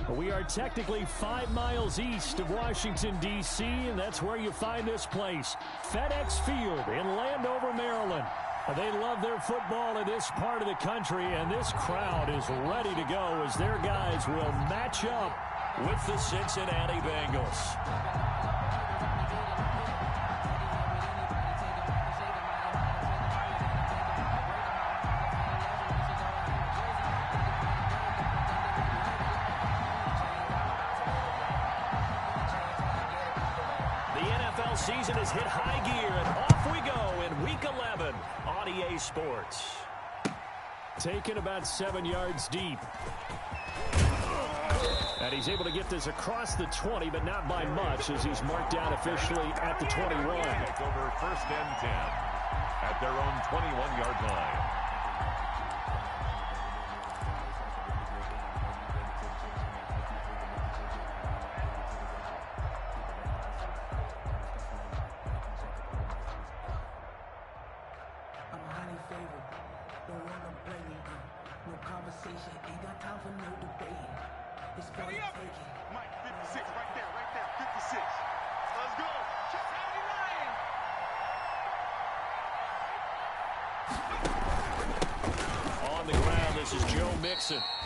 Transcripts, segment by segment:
We are technically 5 miles east of Washington, D.C., and that's where you find this place, FedEx Field in Landover, Maryland. They love their football in this part of the country, and this crowd is ready to go as their guys will match up with the Cincinnati Bengals. Season has hit high gear, and off we go in Week 11 on EA Sports. Taken about 7 yards deep. And he's able to get this across the 20, but not by much, as he's marked down officially at the 21. It's over 1st and 10 at their own 21-yard line.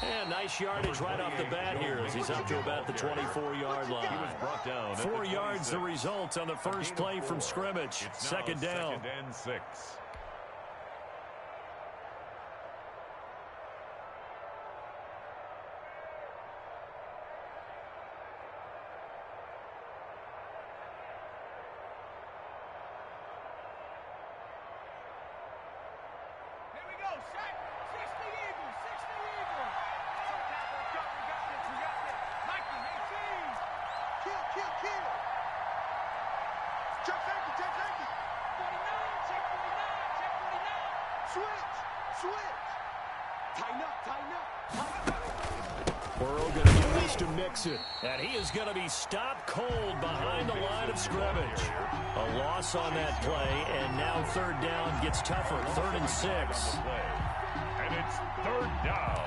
And nice yardage right off the bat here as he's up to about the 24-yard line. He was brought down 4 yards the result on the first play from scrimmage. Second down. 2nd and 6. Burrow going to give this to Mixon, and he is going to be stopped cold behind the line of scrimmage. A loss on that play, and now 3rd down gets tougher. 3rd and 6. And it's 3rd down.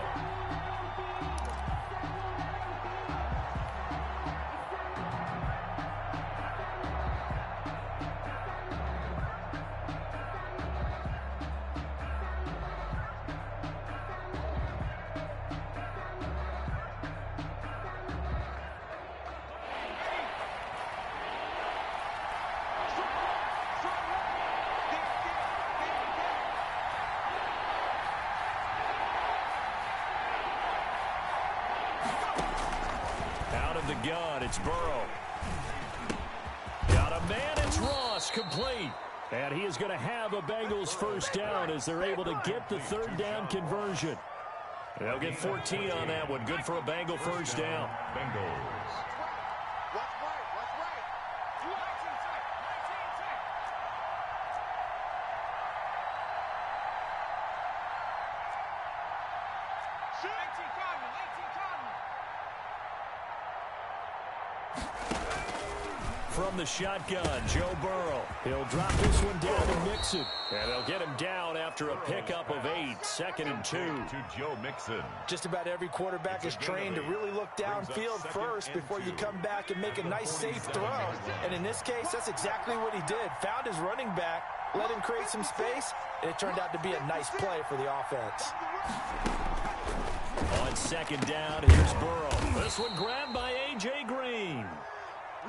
The gun, it's Burrow. Got a man, it's Ross, complete. And he is going to have a Bengals first down as they're able to get the 3rd down conversion. They'll get 14 on that one. Good for a Bengal first down. Bengals. From the shotgun, Joe Burrow. He'll drop this one down to Mixon. And they'll get him down after a pickup of 8. 2nd and 2. To Joe Mixon. Just about every quarterback is trained to really look downfield first before you come back and make a nice, safe throw. And in this case, that's exactly what he did. Found his running back, let him create some space, and it turned out to be a nice play for the offense. On 2nd down, here's Burrow. This one grabbed by A.J. Green.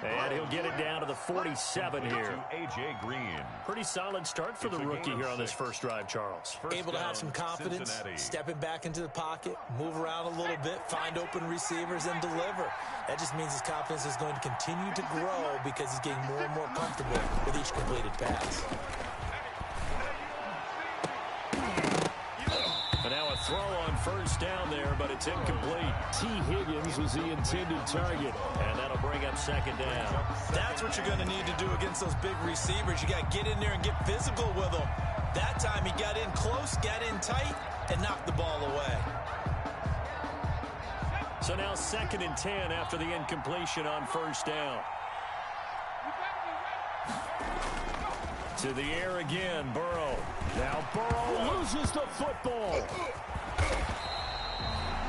And he'll get it down to the 47 here. A.J. Green. Pretty solid start for the rookie here on this first drive, Charles. Able to have some confidence, stepping back into the pocket, move around a little bit, find open receivers, and deliver. That just means his confidence is going to continue to grow because he's getting more and more comfortable with each completed pass. And now a throw on first down there, but it's incomplete. T. Higgins was the intended target, and that'll bring up 2nd down. That's what you're going to need to do against those big receivers. You got to get in there and get physical with them. That time he got in close, got in tight, and knocked the ball away. So now 2nd and 10 after the incompletion on first down. To the air again, Burrow. Now Burrow loses the football.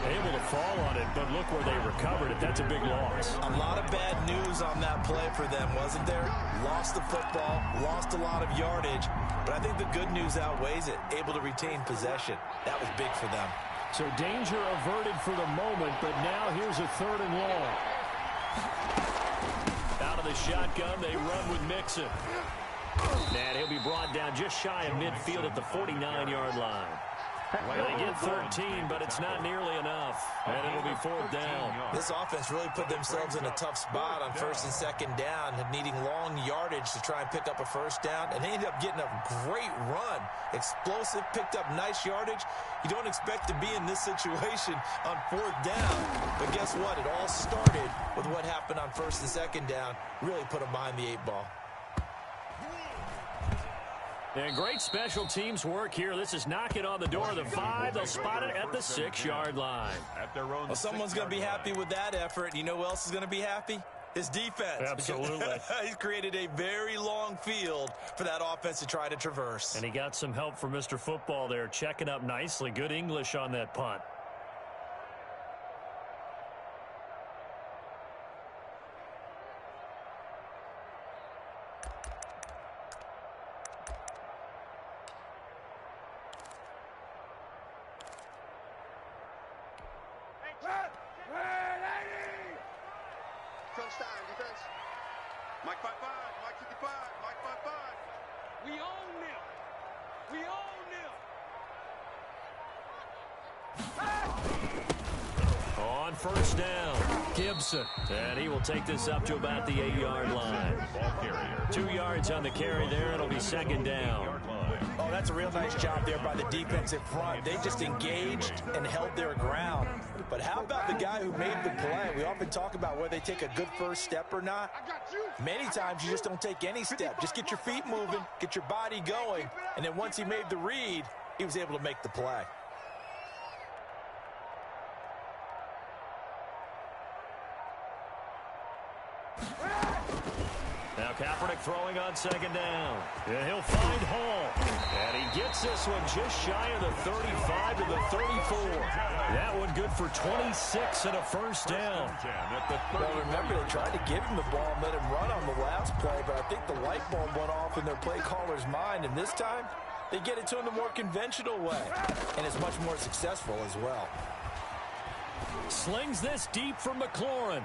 Able to fall on it, but look where they recovered it. That's a big loss. A lot of bad news on that play for them, wasn't there? Lost the football, lost a lot of yardage, but I think the good news outweighs it. Able to retain possession. That was big for them. So danger averted for the moment, but now here's a 3rd and long. Out of the shotgun, they run with Mixon. And he'll be brought down just shy of midfield at the 49-yard line. They get 13, but it's not nearly enough. And it'll be 4th down. This offense really put themselves in a tough spot on 1st and 2nd down, needing long yardage to try and pick up a 1st down. And they ended up getting a great run. Explosive, picked up nice yardage. You don't expect to be in this situation on 4th down. But guess what? It all started with what happened on 1st and 2nd down. Really put them behind the 8 ball. And great special teams work here. This is knocking on the door of the 5. They'll spot it at the 6-yard line. Well, someone's going to be happy with that effort. You know who else is going to be happy? His defense. Absolutely. He's created a very long field for that offense to try to traverse. And he got some help from Mr. Football there, checking up nicely. Good English on that punt. On 1st down, Gibson. And he will take this up to about the 8-yard line. 2 yards on the carry there. It'll be 2nd down. Oh, that's a real nice job there by the defensive front. They just engaged and held their ground. But how about the guy who made the play? We often talk about whether they take a good first step or not. Many times you just don't take any step. Just get your feet moving, get your body going, and then once he made the read, he was able to make the play. Now Kaepernick throwing on 2nd down. And he'll find Hall. And he gets this one just shy of the 35 to the 34. That one good for 26 and a 1st down. Well, remember, they tried to give him the ball and let him run on the last play, but I think the light bulb went off in their play caller's mind, and this time they get it to him the more conventional way, and it's much more successful as well. Slings this deep from McLaurin.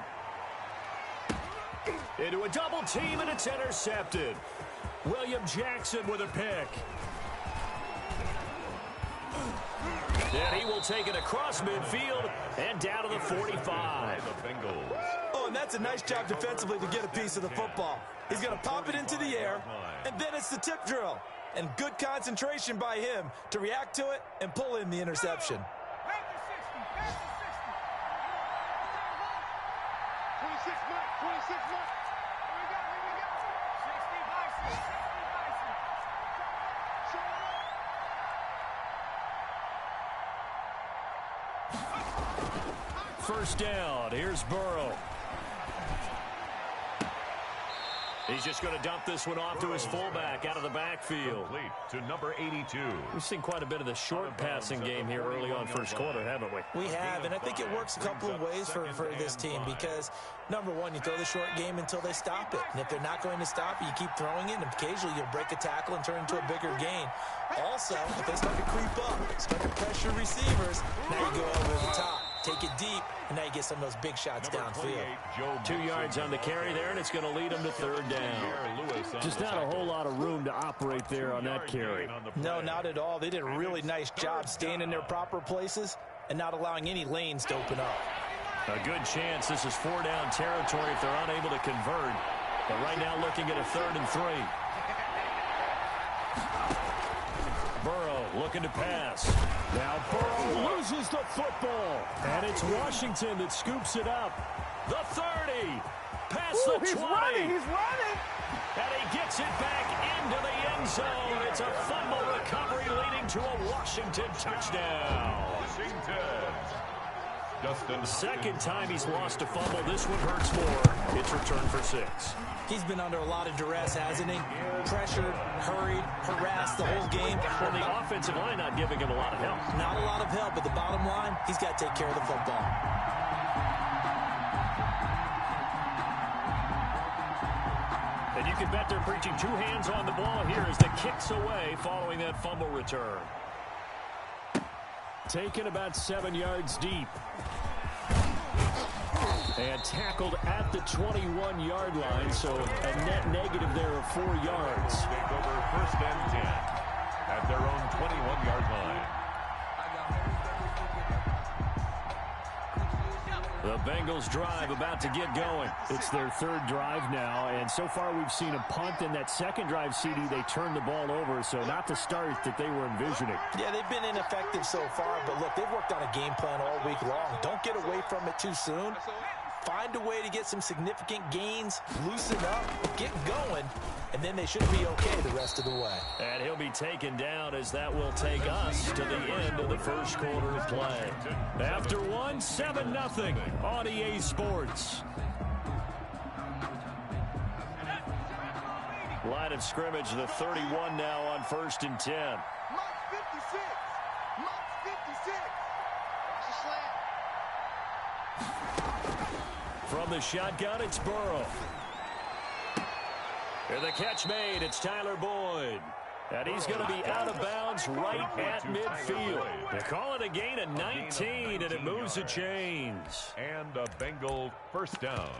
Into a double team, and it's intercepted. William Jackson with a pick. And he will take it across midfield and down to the 45. Oh, and that's a nice job defensively to get a piece of the football. He's going to pop it into the air, and then it's the tip drill. And good concentration by him to react to it and pull in the interception. First down. Here's Burrow. He's just going to dump this one off to his fullback out of the backfield. To number 82. We've seen quite a bit of the short passing game here early on 1st quarter, haven't we? We have, and I think it works a couple of ways for this team because, number one, you throw the short game until they stop it. And if they're not going to stop it, you keep throwing it, and occasionally you'll break a tackle and turn it into a bigger gain. Also, if they start to creep up, start to pressure receivers, now you go over the top. Take it deep, and now you get some of those big shots downfield. 2 yards on the carry there, and it's going to lead them to 3rd down. Just not a whole lot of room to operate there on that carry. No, not at all. They did a really nice job staying in their proper places and not allowing any lanes to open up. A good chance this is 4-down territory if they're unable to convert. But right now looking at a 3rd and 3. Burrow looking to pass. Now Burrow loses the football. And it's Washington that scoops it up. The 30. Past the 20. He's running. And he gets it back into the end zone. It's a fumble recovery leading to a Washington touchdown. Second time he's lost a fumble. This one hurts more. It's returned for 6. He's been under a lot of duress, hasn't he? Pressured, hurried, harassed the whole game. Well, the offensive line not giving him a lot of help. Not a lot of help, but the bottom Bottom line, he's got to take care of the football. And you can bet they're preaching two hands on the ball here as the kick's away following that fumble return. Taken about 7 yards deep. And tackled at the 21-yard line, so a net negative there of 4 yards. Take over first and 10 at their own 21-yard line. The Bengals drive about to get going. It's their third drive now, and so far we've seen a punt. In that second drive, CD, they turned the ball over, so not the start that they were envisioning. Yeah, they've been ineffective so far, but look, they've worked on a game plan all week long. Don't get away from it too soon. Find a way to get some significant gains, loosen up, get going, and then they should be okay the rest of the way. And he'll be taken down as that will take us to the end of the first quarter of play. After 7-0 on EA Sports. Line of scrimmage, the 31 now on 1st and 10. Mark 56. Mark 56. Watch the slant. From the shotgun, it's Burrow. Here the catch made. It's Tyler Boyd. And he's going to be out of bounds right at midfield. They call it a gain of 19, and it moves the chains. And a Bengal first down.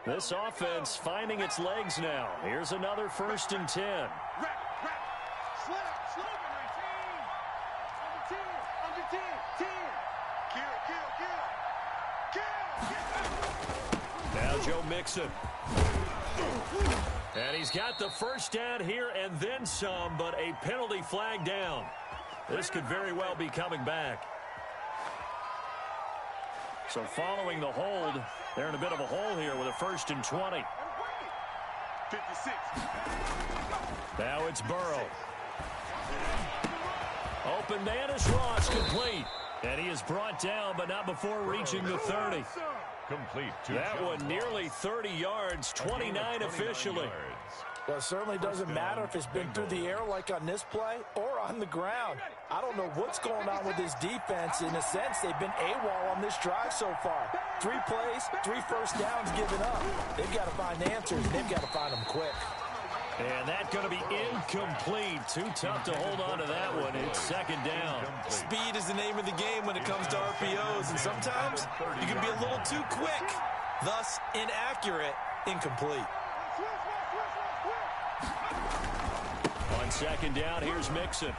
This offense finding its legs now. Here's another 1st and 10. Slip, slow, under 10, 10. Kill. Now Joe Mixon. And he's got the first down here and then some, but a penalty flag down. This could very well be coming back. So following the hold, they're in a bit of a hole here with a 1st and 20. 56. Now it's Burrow. Open man is Ross, complete. And he is brought down, but not before reaching the 30. Complete. That one nearly 30 yards, 29 officially. Well, it certainly doesn't matter if it's been through the air like on this play or on the ground. I don't know what's going on with this defense. In a sense, they've been AWOL on this drive so far. 3 plays, 3 first downs given up. They've got to find answers, and they've got to find them quick. And that's going to be incomplete. Too tough to hold on to that one. It's 2nd down. Speed is the name of the game when it comes to RPOs, and sometimes you can be a little too quick, thus inaccurate, incomplete. On 2nd down, here's Mixon.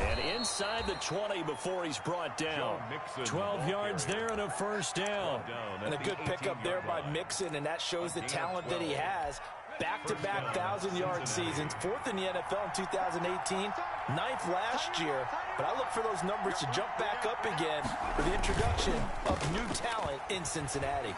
And inside the 20 before he's brought down. 12 yards there and a first down. And a good pickup there by Mixon, and that shows the talent that he has. Back-to-back 1,000-yard seasons, 4th in the NFL in 2018, 9th last year. But I look for those numbers to jump back up again with the introduction of new talent in Cincinnati.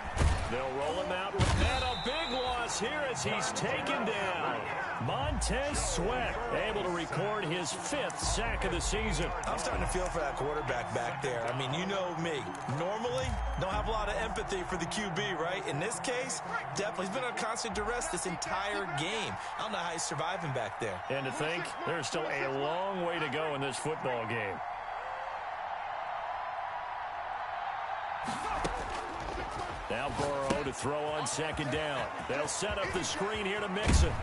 They'll roll him out with that. A big loss here as he's taken down. Montez Sweat able to record his 5th sack of the season. I'm starting to feel for that quarterback back there. I mean, you know me. Normally, don't have a lot of empathy for the QB, right? In this case, definitely. He's been on constant duress this entire game. I don't know how he's surviving back there. And to think, there's still a long way to go in this football game. Now Burrow to throw on 2nd down. They'll set up the screen here to Mixon.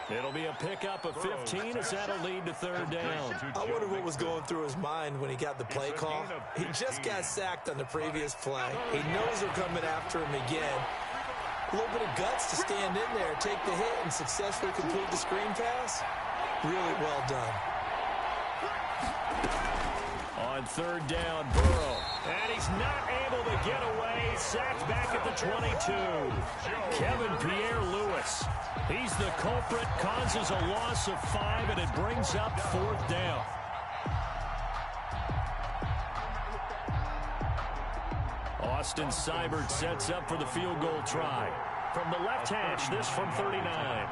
It'll be a pickup of 15 as that'll lead to 3rd down. I wonder what was going through his mind when he got the play call. He just got sacked on the previous play. He knows they're coming after him again. A little bit of guts to stand in there, take the hit, and successfully complete the screen pass. Really well done. On 3rd down, Burrow. And he's not able to get away. Sacked back at the 22. Kevin Pierre-Louis. He's the culprit, causes a loss of 5, and it brings up 4th down. Austin Seibert sets up for the field goal try. From the left hash, this from 39.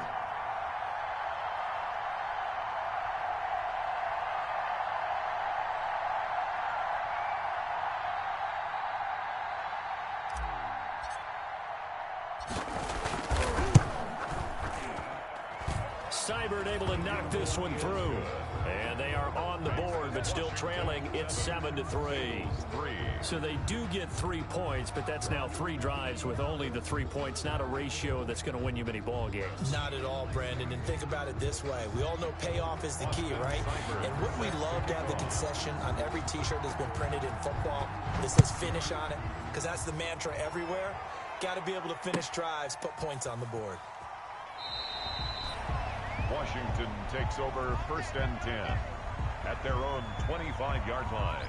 Seibert able to knock this one through. And they are on the board, but still trailing. It's 7-3. So they do get 3 points, but that's now 3 drives with only the 3 points. Not a ratio that's going to win you many ball games. Not at all, Brandon. And think about it this way. We all know payoff is the key, right? And wouldn't we love to have the concession on every T-shirt that's been printed in football that says finish on it? Because that's the mantra everywhere. Got to be able to finish drives, put points on the board. Washington takes over 1st and 10 at their own 25-yard line.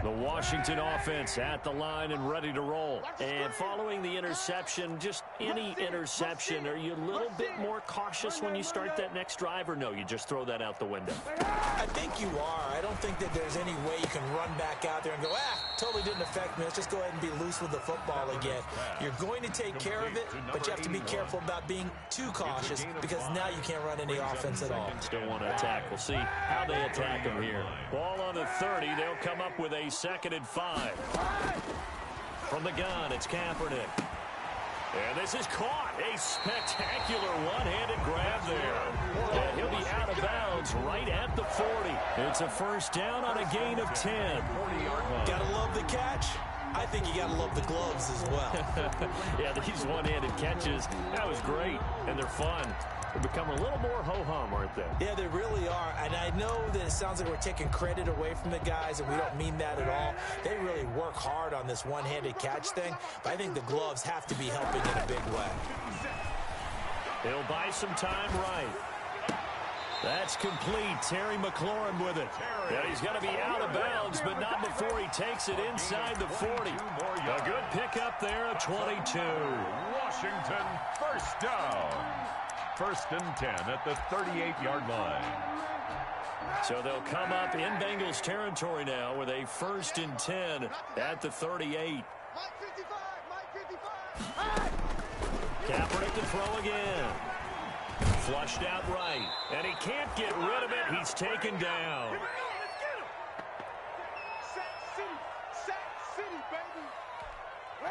The Washington offense at the line and ready to roll. And following the interception, just any interception, are you a little bit more cautious when you start that next drive, or no, you just throw that out the window? I think you are. I don't think that there's any way you can run back out there and go, totally didn't affect me. Let's just go ahead and be loose with the football again. You're going to take care of it, but you have to be careful about being too cautious because now you can't run any offense at all. Still want to attack. We'll see how they attack them here. Ball on the 30. They'll come up with a 2nd and 5. From the gun, it's Kaepernick. And this is caught. A spectacular one-handed grab there. And he'll be out of bounds right at the 40. It's a 1st down on a gain of 10. Gotta love the catch. I think you gotta love the gloves as well. Yeah, these one-handed catches, that was great. And they're fun. They become a little more ho-hum, aren't they? Yeah, they really are. And I know that it sounds like we're taking credit away from the guys, and we don't mean that at all. They really work hard on this one-handed catch thing, but I think the gloves have to be helping in a big way. He'll buy some time right. That's complete. Terry McLaurin with it. And he's going to be out of bounds, but not before he takes it inside the 40. A good pickup there at 22. Washington 1st down. 1st and 10 at the 38-yard line. So they'll come up in Bengals territory now with a 1st and 10 at the 38. Kaepernick to throw again. Flushed out right. And he can't get rid of it. He's taken down.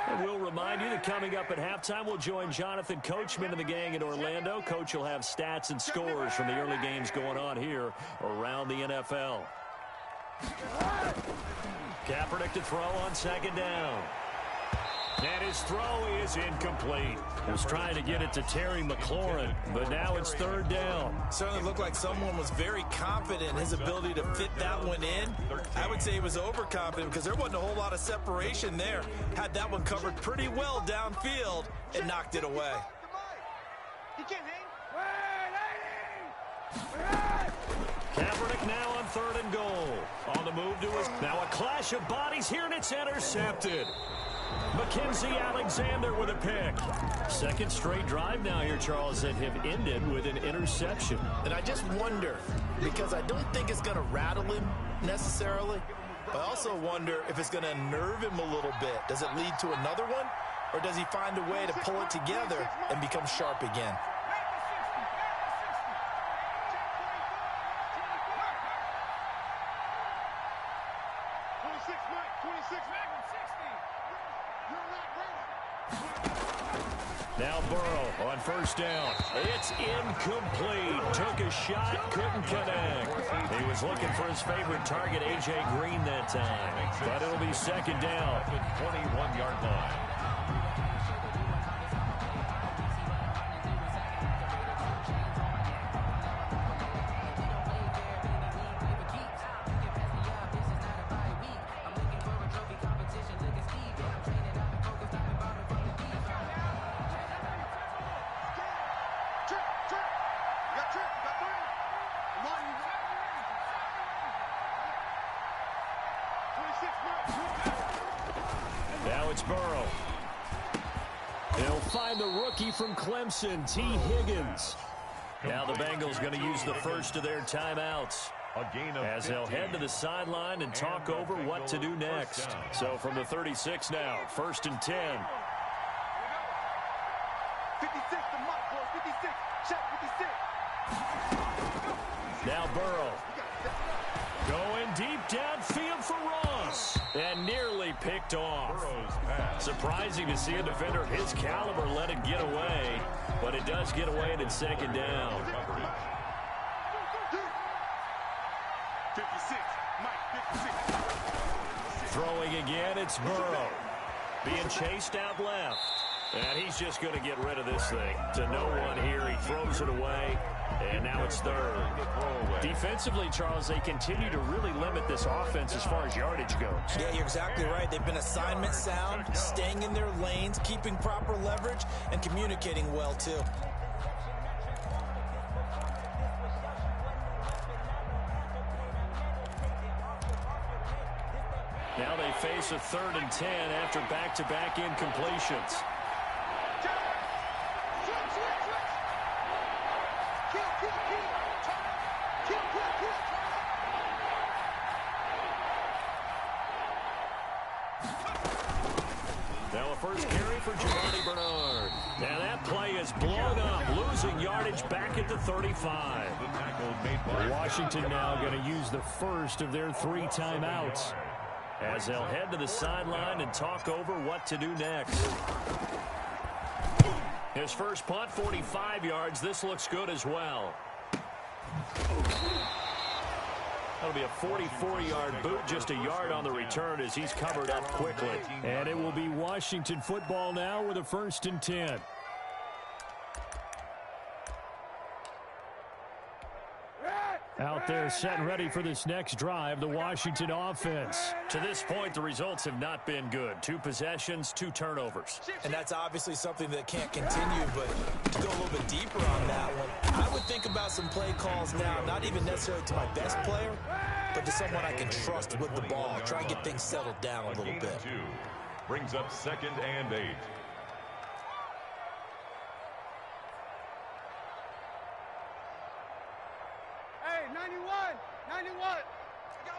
And we'll remind you that coming up at halftime, we'll join Jonathan Coachman and the gang in Orlando. Coach will have stats and scores from the early games going on here around the NFL. Kaepernick to throw on 2nd down. And his throw is incomplete. He was trying to get it to Terry McLaurin, but now it's 3rd down. Certainly looked like someone was very confident in his ability to fit that one in. I would say he was overconfident because there wasn't a whole lot of separation there. Had that one covered pretty well downfield and knocked it away. He can't Kaepernick now on 3rd and goal. On the move to his... Now a clash of bodies here, and it's intercepted. Mackenzie Alexander with a pick. 2nd straight drive now here, Charles, that have ended with an interception. And I just wonder, because I don't think it's going to rattle him necessarily, but I also wonder if it's going to unnerve him a little bit. Does it lead to another one, or does he find a way to pull it together and become sharp again? Now Burrow on 1st down. It's incomplete. Took a shot, couldn't connect. He was looking for his favorite target, A.J. Green, that time. But it'll be 2nd down. 21-yard line. Now it's Burrow. They'll find the rookie from Clemson, T. Higgins. Now the Bengals going to use the first of their timeouts as they'll head to the sideline and talk over what to do next. So from the 36 now, 1st and 10. 56, the mark, boys. 56. Check 56. Now Burrow. Going deep downfield for Ross. And nearly picked off. Surprising to see a defender of his caliber let it get away. But it does get away and it's second down. 56. Mike, 56. Throwing again, it's Burrow. Being chased out left. And he's just going to get rid of this thing. To no one here. He throws it away. And now it's third. Defensively, Charles, they continue to really limit this offense as far as yardage goes. Yeah, you're exactly right. They've been assignment sound, staying in their lanes, keeping proper leverage, and communicating well, too. Now they face a 3rd and 10 after back-to-back incompletions. Now a first carry for Giovanni Bernard. Now that play is blown up, losing yardage back at the 35. Washington now going to use the first of their 3 timeouts, as they'll head to the sideline and talk over what to do next. His first punt, 45 yards. This looks good as well. That'll be a 44-yard boot, just a yard on the return as he's covered up quickly. And it will be Washington football now with a 1st and 10. Out there set and ready for this next drive, the Washington offense. To this point, the results have not been good. 2 possessions, 2 turnovers. And that's obviously something that can't continue, but to go a little bit deeper on that one, I would think about some play calls now, not even necessarily to my best player, but to someone I can trust with the ball. Try and get things settled down a little bit. Brings up 2nd and 8. Hey, 91. 91. I got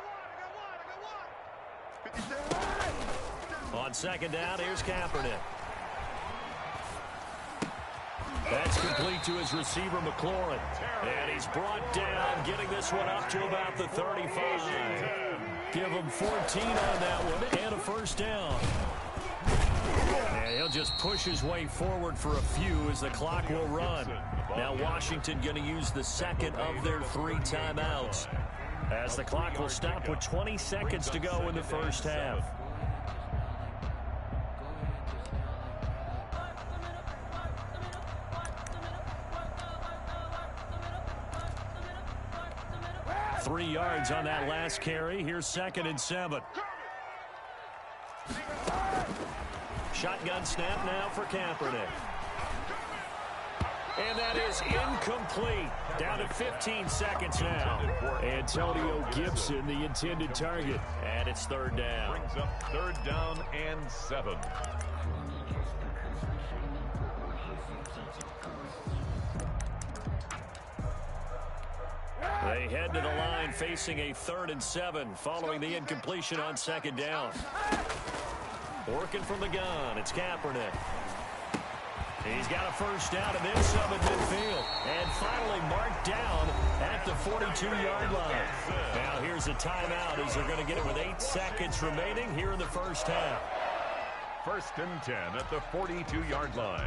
one. On 2nd down, here's Kaepernick. That's complete to his receiver, McLaurin. And he's brought down, getting this one up to about the 35. Give him 14 on that one and a 1st down. And he'll just push his way forward for a few as the clock will run. Now Washington going to use the 2nd of their 3 timeouts, as the clock will stop with 20 seconds to go in the first half. Three yards on that last carry. Here's 2nd and 7. Shotgun snap now for Kaepernick. And that is incomplete. Down to 15 seconds now. Antonio Gibson, the intended target. And it's 3rd down. Brings up 3rd down and 7. They head to the line facing a 3rd and 7 following the incompletion on 2nd down. Working from the gun, it's Kaepernick. He's got a 1st down and then some at midfield. And finally marked down at the 42-yard line. Now here's a timeout as they're going to get it with 8 seconds remaining here in the first half. 1st and 10 at the 42-yard line.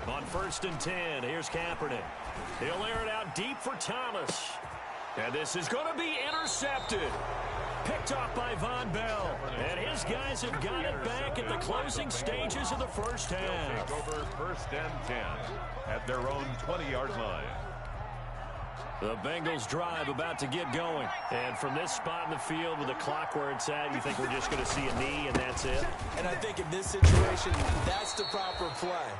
On 1st and 10, here's Kaepernick. He'll air it out deep for Thomas. And this is going to be intercepted. Picked off by Von Bell. And his guys have got it back at the closing stages of the first half. Take over 1st and 10 at their own 20-yard line. The Bengals drive about to get going. And from this spot in the field with the clock where it's at, you think we're just going to see a knee and that's it? And I think in this situation, that's the proper play.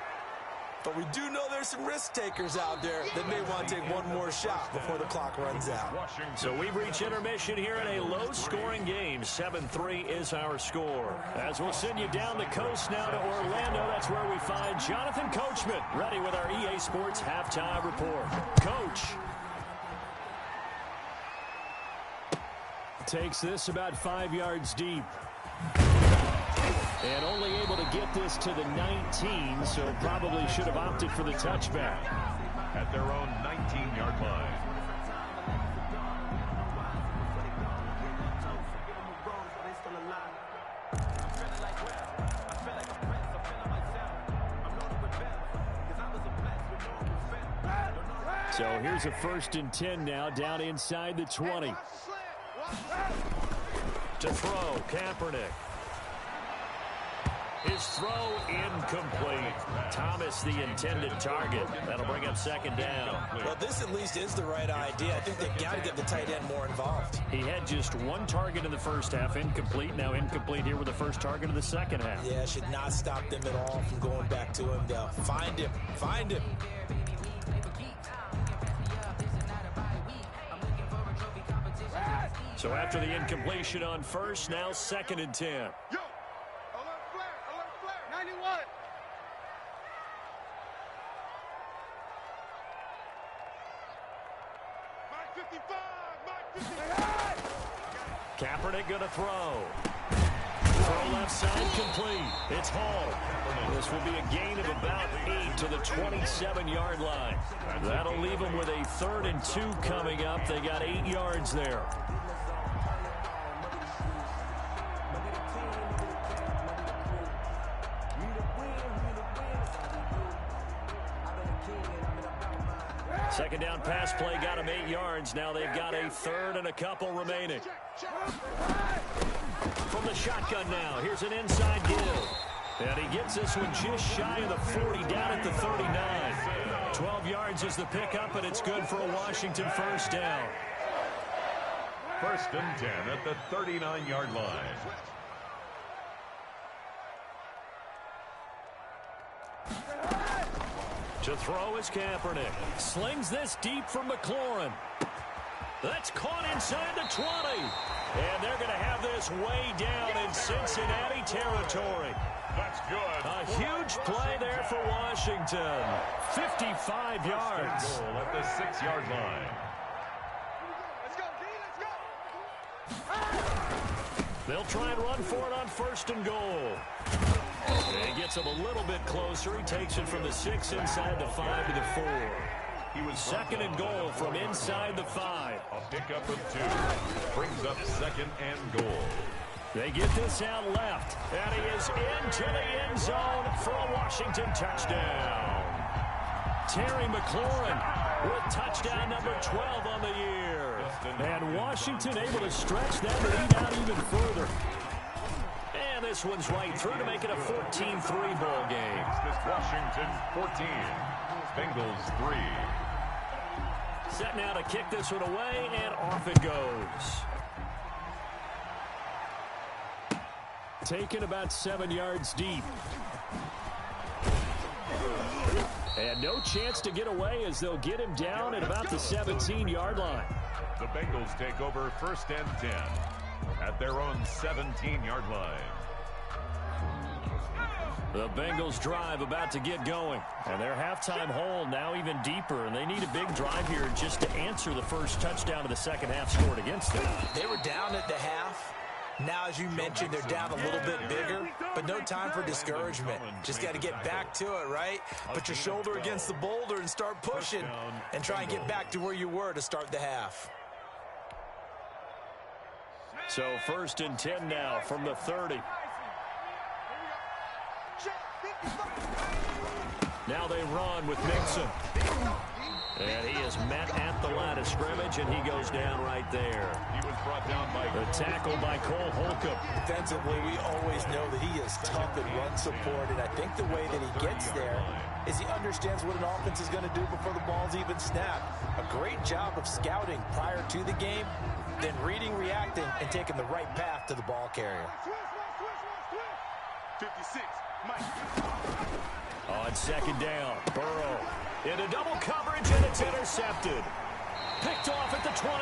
But we do know there's some risk takers out there that may want to take one more shot before the clock runs out. So we've reached intermission here in a low-scoring game. 7-3 is our score. As we'll send you down the coast now to Orlando, that's where we find Jonathan Coachman, ready with our EA Sports halftime report. Coach. Takes this about 5 yards deep. And only able to get this to the 19, so probably should have opted for the touchback. At their own 19-yard line. So here's a 1st and 10 now, down inside the 20. To throw, Kaepernick. His throw incomplete. Thomas the intended target. That'll bring up 2nd down. Well, this at least is the right idea. I think they've got to get the tight end more involved. He had just 1 target in the first half, incomplete. Now incomplete here with the first target of the second half. Yeah, should not stop them at all from going back to him. They'll find him. Find him. So after the incompletion on first, now 2nd and 10. Yo, alert flare, 91. Mike 55, Kaepernick going to throw. Throw left side complete. It's Hall. This will be a gain of about 8 to the 27-yard line. That'll leave them with a 3rd and 2 coming up. They got 8 yards there. Second down pass play got him 8 yards. Now they've got a 3rd and a couple remaining. From the shotgun now, here's an inside give. And he gets this one just shy of the 40, down at the 39. 12 yards is the pickup, and it's good for a Washington 1st down. 1st and 10 at the 39-yard line. To throw is Kaepernick. Slings this deep from McLaurin. That's caught inside the 20. And they're going to have this way down in Cincinnati territory. That's good. A huge play there for Washington. 55 yards. Goal at the 6-yard line. Let's go, D, let's go. They'll try and run for it on 1st and goal. And he gets him a little bit closer. He takes it from the 6 inside the 5 to the 4. He was 2nd and goal from inside the 5. A pickup of 2. Brings up 2nd and goal. They get this out left. And he is into the end zone for a Washington touchdown. Terry McLaurin with touchdown number 12 on the year. And Washington able to stretch that lead out even further. And this one's right through to make it a 14-3 ball game. Washington 14. Bengals 3. Set now to kick this one away, and off it goes. Taken about 7 yards deep. And no chance to get away as they'll get him down at about the 17-yard line. The Bengals take over 1st and 10 at their own 17-yard line. The Bengals drive about to get going. And their halftime hole now even deeper. And they need a big drive here just to answer the first touchdown of the second half scored against them. They were down at the half. Now, as you mentioned, they're down a little bit bigger, but no time for discouragement. Just got to get back to it, right? Put your shoulder against the boulder and start pushing and try and get back to where you were to start the half. So 1st and 10 now from the 30. Now they run with Mixon. And he is met at the line of scrimmage, and he goes down right there. He was brought down by the tackle by Cole Holcomb. Defensively, we always know that he is tough in run support, and I think the way that he gets there is he understands what an offense is going to do before the ball's even snapped. A great job of scouting prior to the game, then reading, reacting, and taking the right path to the ball carrier. 56, Mike. On second down, Burrow into double coverage, and it's intercepted. Picked off at the 28,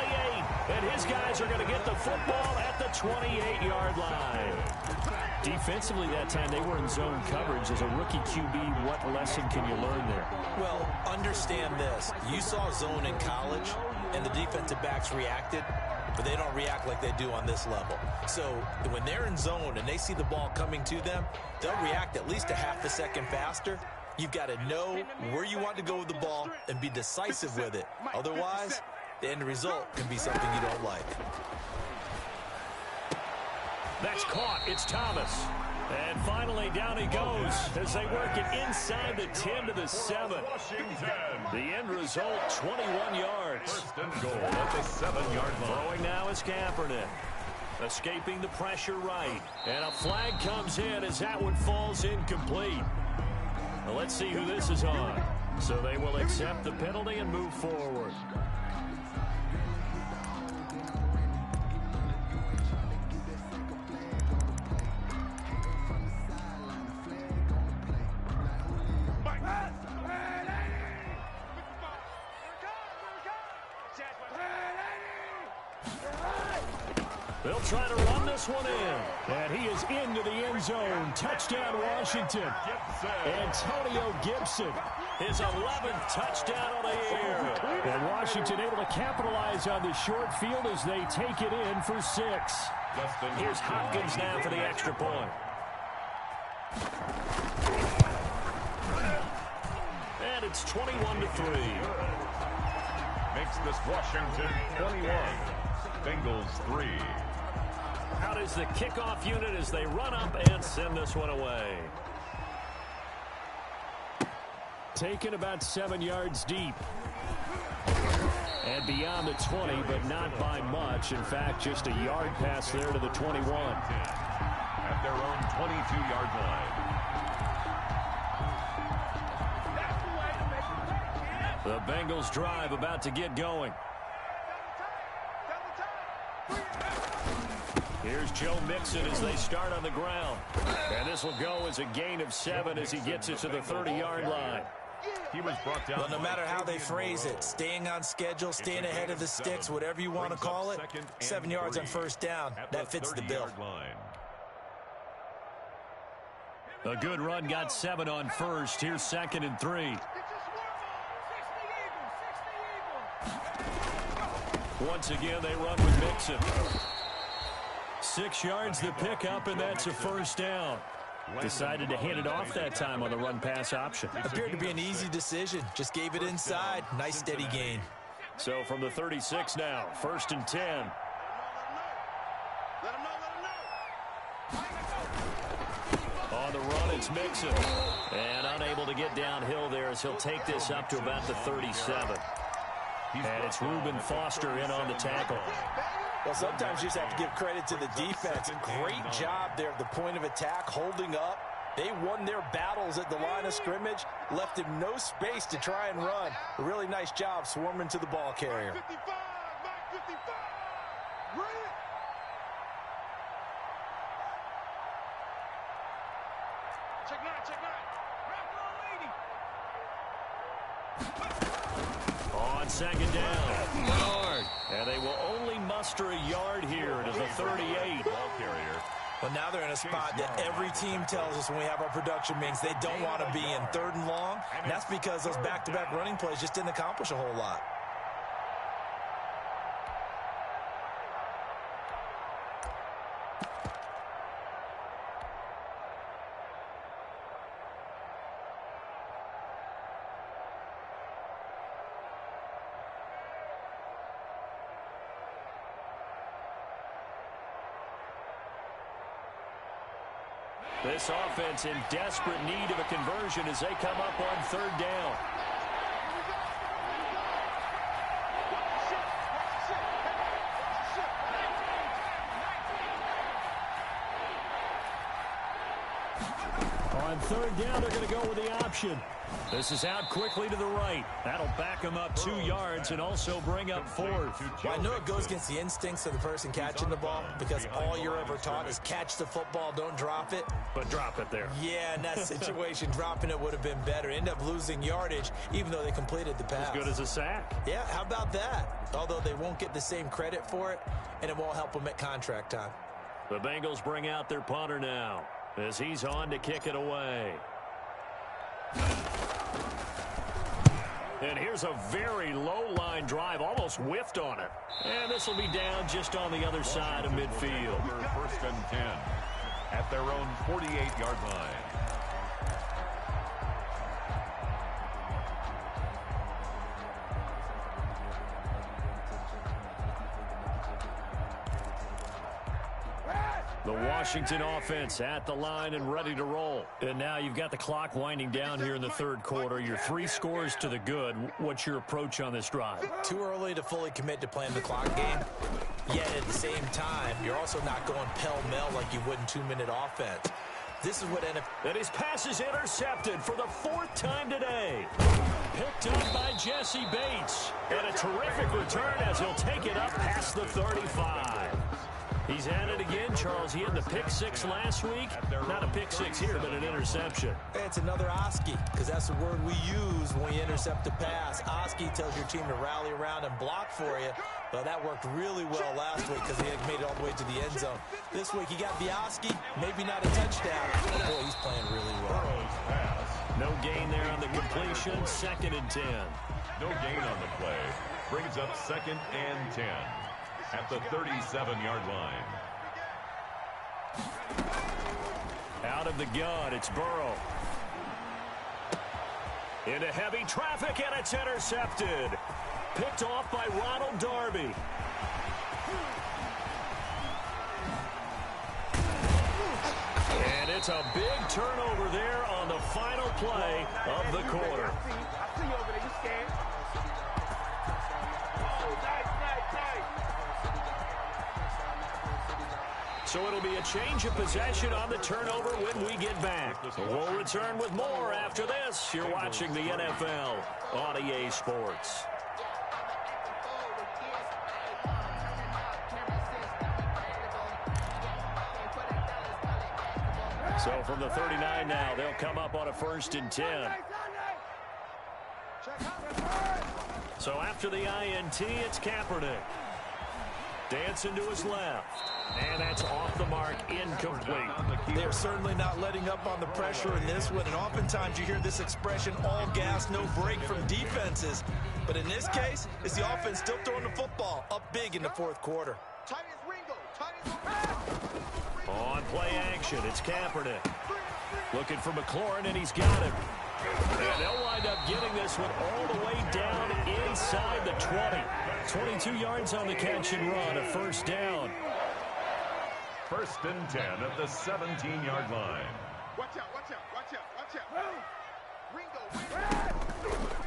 and his guys are going to get the football at the 28-yard line. Defensively that time, they were in zone coverage. As a rookie QB, what lesson can you learn there? Well, understand this. You saw zone in college, and the defensive backs reacted, but they don't react like they do on this level. So when they're in zone and they see the ball coming to them, they'll react at least a half a second faster. You've got to know where you want to go with the ball and be decisive with it. Otherwise, the end result can be something you don't like. That's caught. It's Thomas. And finally, down he goes as they work it inside the 10 to the 7. The end result, 21 yards. First and goal at the 7-yard line. Throwing now is Kaepernick. Escaping the pressure right. And a flag comes in as that one falls incomplete. Well, let's see who this is on. So they will accept the penalty and move forward. They'll try to run this one in. And he is into the end zone. Touchdown, Washington. Antonio Gibson, his 11th touchdown on the year. And Washington able to capitalize on the short field as they take it in for 6. Here's Hopkins now for the extra point. And it's 21-3. Makes this Washington 21. Bengals 3. Out is the kickoff unit as they run up and send this one away. Taken about 7 yards deep. And beyond the 20, but not by much. In fact, just a yard pass there to the 21. At their own 22-yard line. The Bengals drive about to get going. Here's Joe Mixon as they start on the ground. And this will go as a gain of 7 as he gets it to the 30-yard line. He was brought down. Well, no matter how they phrase it, staying on schedule, staying ahead of the sticks, whatever you want to call it, 7 yards on first down, that fits the bill. A good run got 7 on first. Here's 2nd and 3. Once again, they run with Mixon. 6 yards the pickup, and that's a first down. Decided to hand it off that time on the run-pass option. Appeared to be an easy decision. Just gave it inside. Nice, steady gain. So from the 36 now, 1st and 10. On the run, it's Mixon. And unable to get downhill there as he'll take this up to about the 37. And it's Reuben Foster in on the tackle. Well, sometimes you just have to give credit to the defense. Great job there at the point of attack, holding up. They won their battles at the line of scrimmage, left him no space to try and run. A really nice job swarming to the ball carrier. 55, Mike 55. Read it. Check 9, check 9. On second down, Bernard. And they will only muster a yard here to the 38. Ball carrier. Well, now they're in a spot that every team tells us when we have our production meetings they don't want to be in, 3rd and long. And that's because those back-to-back running plays just didn't accomplish a whole lot. This offense in desperate need of a conversion as they come up on 3rd down. On 3rd down, they're going to go with the option. This is out quickly to the right. That'll back him up 2 yards and also bring up 4th. Well, I know it goes against the instincts of the person catching the ball because all you're ever taught is catch the football, don't drop it. But drop it there. Yeah, in that situation, dropping it would have been better. End up losing yardage, even though they completed the pass. As good as a sack. Yeah, how about that? Although they won't get the same credit for it, and it won't help them at contract time. The Bengals bring out their punter now as he's on to kick it away. And here's a very low-line drive, almost whiffed on it. And this will be down just on the other side of midfield. 1st and 10 at their own 48-yard line. The Washington offense at the line and ready to roll. And now you've got the clock winding down here in the 3rd quarter. You're 3 scores to the good. What's your approach on this drive? Too early to fully commit to playing the clock game. Yet at the same time, you're also not going pell-mell like you would in 2-minute offense. This is what And his pass is intercepted for the 4th time today. Picked up by Jesse Bates. And a terrific return as he'll take it up past the 35. He's at it again, Charles. He had the pick 6 last week. Not a pick 6 here, but an interception. It's another Oski, because that's the word we use when we intercept a pass. Oski tells your team to rally around and block for you. Well, that worked really well last week because he had made it all the way to the end zone. This week he got the Oski, maybe not a touchdown. But boy, he's playing really well. No gain there on the completion. 2nd and 10. No gain on the play. Brings up 2nd and 10. At the 37-yard line. Out of the gun, it's Burrow. Into heavy traffic, and it's intercepted. Picked off by Ronald Darby. And it's a big turnover there on the final play of the quarter. I see you over there. You scared? So it'll be a change of possession on the turnover when we get back. We'll return with more after this. You're watching the NFL on EA Sports. So from the 39 now, they'll come up on a 1st and 10. So after the INT, it's Kaepernick. Dancing to his left. And that's off the mark, incomplete. They're certainly not letting up on the pressure in this one. And oftentimes you hear this expression, all gas, no break from defenses. But in this case, it's the offense still throwing the football up big in the 4th quarter. On play action, it's Kaepernick. Looking for McLaurin, and he's got him. And they'll wind up getting this one all the way down inside the 20. 22 yards on the catch and run, a 1st down. 1st and 10 at the 17-yard line. Watch out, watch out, watch out, watch out.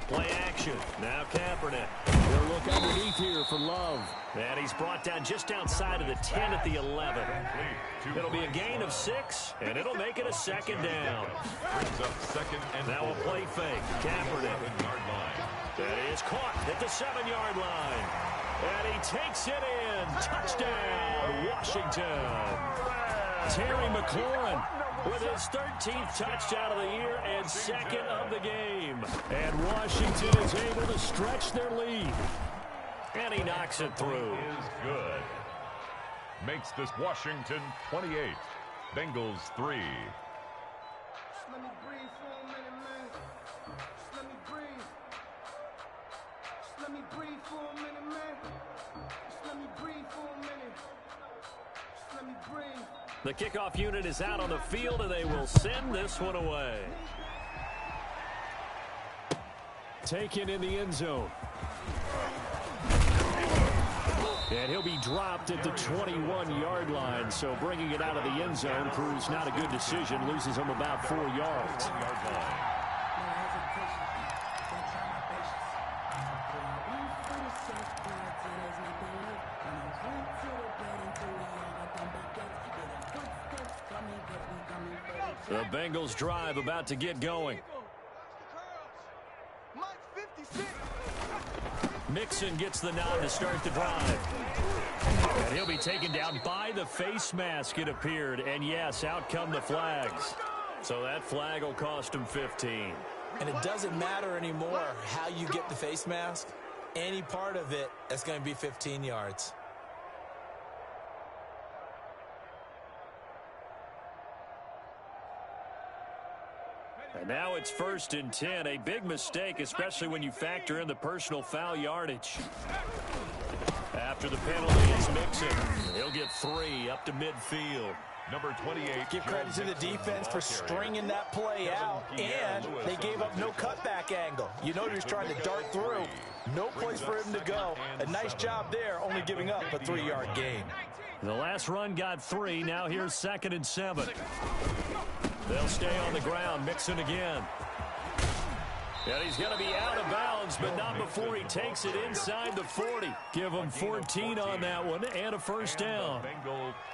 Play action. Now Kaepernick. They'll look underneath here for Love. And he's brought down just outside of the 10 at the 11. It'll be a gain of 6, and it'll make it a 2nd down. Brings up 2nd and now a play fake. Kaepernick. That is caught at the 7-yard line. And he takes it in. Touchdown, Washington. Terry McLaurin with his 13th touchdown of the year and 2nd of the game. And Washington is able to stretch their lead. And he knocks it through. Is good. Makes this Washington 28. Bengals 3. Let me breathe for a minute, man. Just let me breathe. Just let me breathe for a minute, man. Just let me breathe for a minute. Just let me breathe. The kickoff unit is out on the field, and they will send this one away. Taken in the end zone. And he'll be dropped at the 21-yard line. So bringing it out of the end zone proves not a good decision. Loses him about 4 yards. The Bengals drive about to get going. Mixon gets the nod to start the drive. And he'll be taken down by the face mask, it appeared. And, yes, out come the flags. So that flag will cost him 15. And it doesn't matter anymore how you get the face mask. Any part of it, that's going to be 15 yards. And now it's 1st and 10. A big mistake, especially when you factor in the personal foul yardage. After the penalty, it's Mixon. He'll get 3 up to midfield. Number 28. Give credit to the defense for stringing that play out, and they gave up no cutback angle. You know he was trying to dart through. No place for him to go. A nice job there, only giving up a 3-yard gain. The last run got 3. Now here's 2nd and 7. They'll stay on the ground. Mixon again. And he's going to be out of bounds, but not before he takes it inside the 40. Give him 14 on that one and a first down.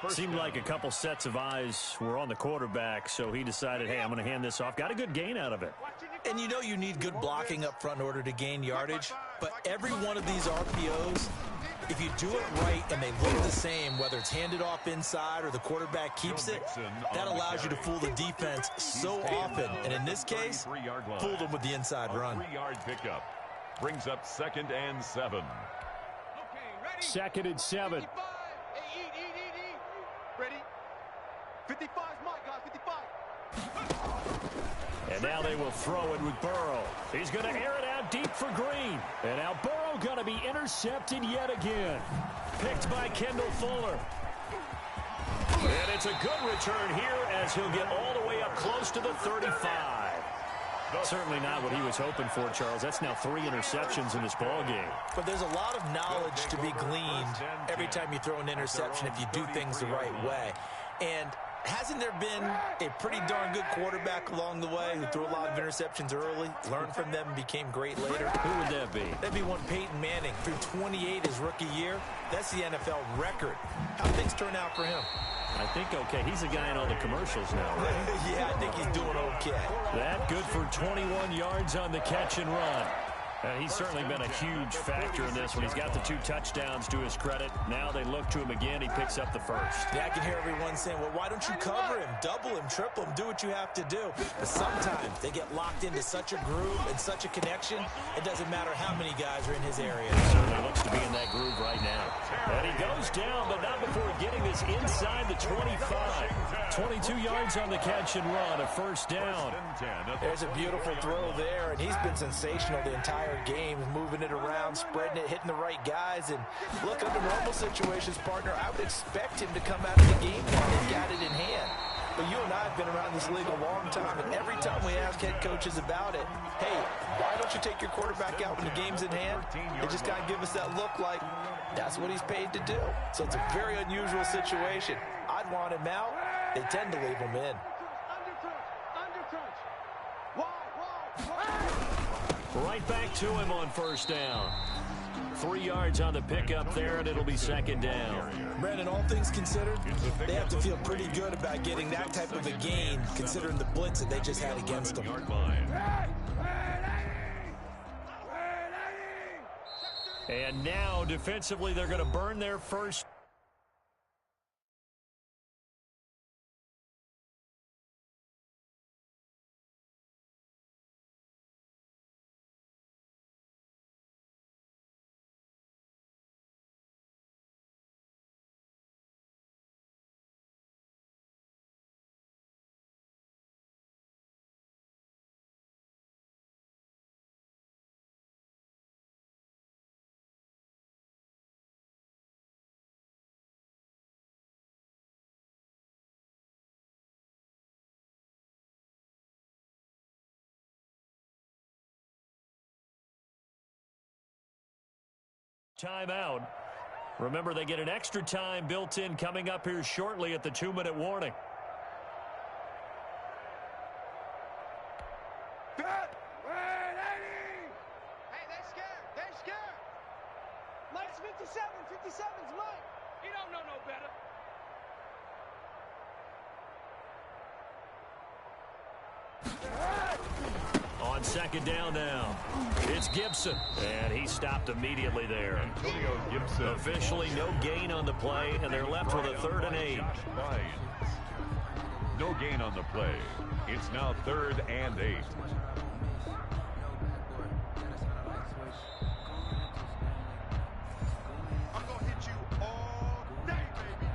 Seemed like a couple sets of eyes were on the quarterback, so he decided, hey, I'm going to hand this off. Got a good gain out of it. And you know you need good blocking up front in order to gain yardage, but every one of these RPOs, if you do it right and they look the same, whether it's handed off inside or the quarterback keeps it, that allows you to fool the defense so often. And in this case, fooled them with the inside run. 3-yard pickup brings up 2nd and 7. 2nd and 7. Ready? 55's mine, guys. 55. And now they will throw it with Burrow. He's going to air it out deep for Green. And now Burrow going to be intercepted yet again. Picked by Kendall Fuller. And it's a good return here as he'll get all the way up close to the 35. Certainly not what he was hoping for, Charles. That's now 3 interceptions in this ballgame. But there's a lot of knowledge to be gleaned every time you throw an interception if you do things the right way. And hasn't there been a pretty darn good quarterback along the way who threw a lot of interceptions early, learned from them, and became great later? Who would that be? That'd be one Peyton Manning. Threw 28 his rookie year. That's the NFL record. How things turn out for him? I think okay. He's a guy in all the commercials now, right? Yeah, I think he's doing okay. That good for 21 yards on the catch and run. And he's certainly been a huge factor in this one. He's got the 2 touchdowns to his credit. Now they look to him again. He picks up the first. Yeah, I can hear everyone saying, well, why don't you cover him, double him, triple him, do what you have to do. But sometimes they get locked into such a groove and such a connection, it doesn't matter how many guys are in his area. Certainly looks to be in that groove right now. And he goes down, but not before getting this inside the 25. 22 yards on the catch and run, a first down. There's a beautiful throw there, and he's been sensational the entire game, moving it around, spreading it, hitting the right guys. And look, under normal situations, partner, I would expect him to come out of the game and got it in hand. But you and I have been around this league a long time, and every time we ask head coaches about it, hey, why don't you take your quarterback out when the game's in hand? They just got to give us that look like that's what he's paid to do. So it's a very unusual situation. I'd want him out. They tend to leave him in. Right back to him on first down. 3 yards on the pickup there, and it'll be 2nd down. Brandon, all things considered, they have to feel pretty good about getting that type of a gain, considering the blitz that they just had against them. And now, defensively, they're going to burn their first. Timeout. Remember, they get an extra time built in coming up here shortly at the 2-minute warning. Hey, they're scared. They're scared. Mike's 57. 57's Mike. He don't know no better. On on second down now. It's Gibson, and he stopped immediately there. Antonio Gibson. Officially no gain on the play, and they're left with a 3rd and 8. No gain on the play. It's now 3rd and 8. I'm gonna hit you all day, baby.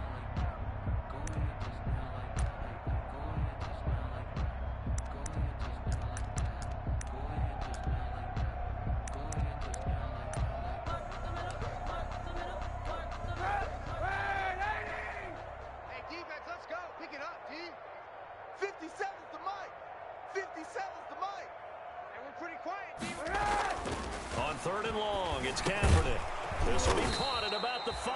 Hey, defense, let's go. Pick it up, D. 57's the mic. 57's the mic. And we're pretty quiet, D. On 3rd and long, it's Kaepernick. This will be caught at about the 5.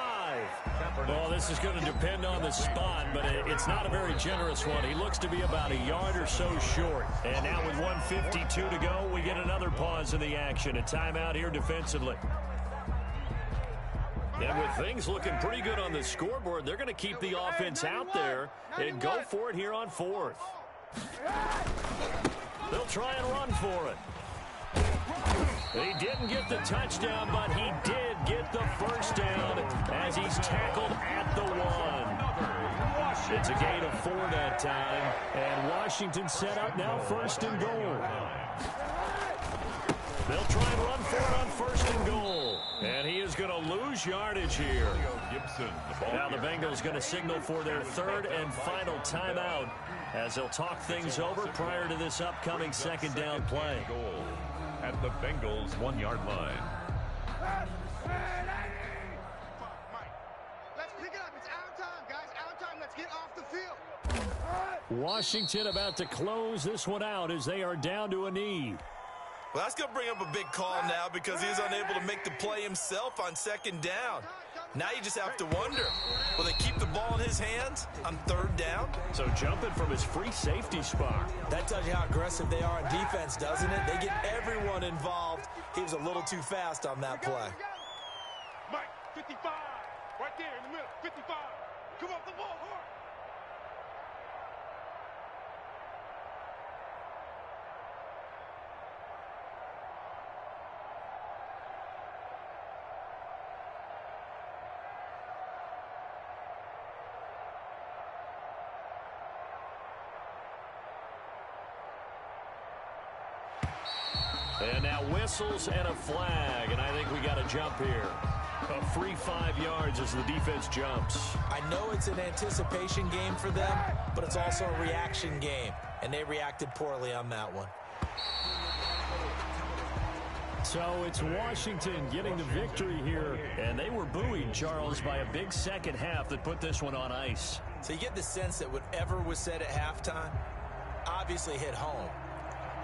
Well, this is going to depend on the spot, but it's not a very generous one. He looks to be about a yard or so short. And now with 1:52 to go, we get another pause in the action. A timeout here defensively. And with things looking pretty good on the scoreboard, they're going to keep the offense out there and go for it here on 4th. They'll try and run for it. He didn't get the touchdown, but he did get the first down as he's tackled at the 1. It's a gain of 4 that time, and Washington set up now 1st and goal. They'll try and run for it on 1st and goal, and he is going to lose yardage here. Now the Bengals going to signal for their 3rd and final timeout as they'll talk things over prior to this upcoming 2nd down play. At the Bengals 1-yard line. Let's pick it up. It's out of time, guys. Out of time. Let's get off the field. Washington about to close this one out as they are down to a knee. Well, that's going to bring up a big call now because he was unable to make the play himself on 2nd down. Now you just have to wonder, will they keep the ball in his hands on 3rd down? So jumping from his free safety spot. That tells you how aggressive they are on defense, doesn't it? They get everyone involved. He was a little too fast on that play. Mike, 55. Right there in the middle. 55. Come off the ball hard. And now whistles and a flag, and I think we got a jump here. A free 5 yards as the defense jumps. I know it's an anticipation game for them, but it's also a reaction game, and they reacted poorly on that one. So it's Washington getting the victory here, and they were buoyed, Charles, by a big second half that put this one on ice. So you get the sense that whatever was said at halftime obviously hit home.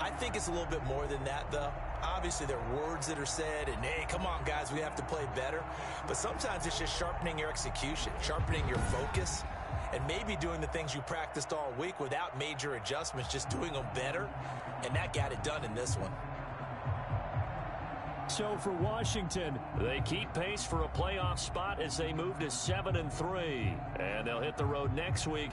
I think it's a little bit more than that, though. Obviously, there are words that are said, and, hey, come on, guys, we have to play better. But sometimes it's just sharpening your execution, sharpening your focus, and maybe doing the things you practiced all week without major adjustments, just doing them better. And that got it done in this one. So for Washington, they keep pace for a playoff spot as they move to 7-3. And they'll hit the road next week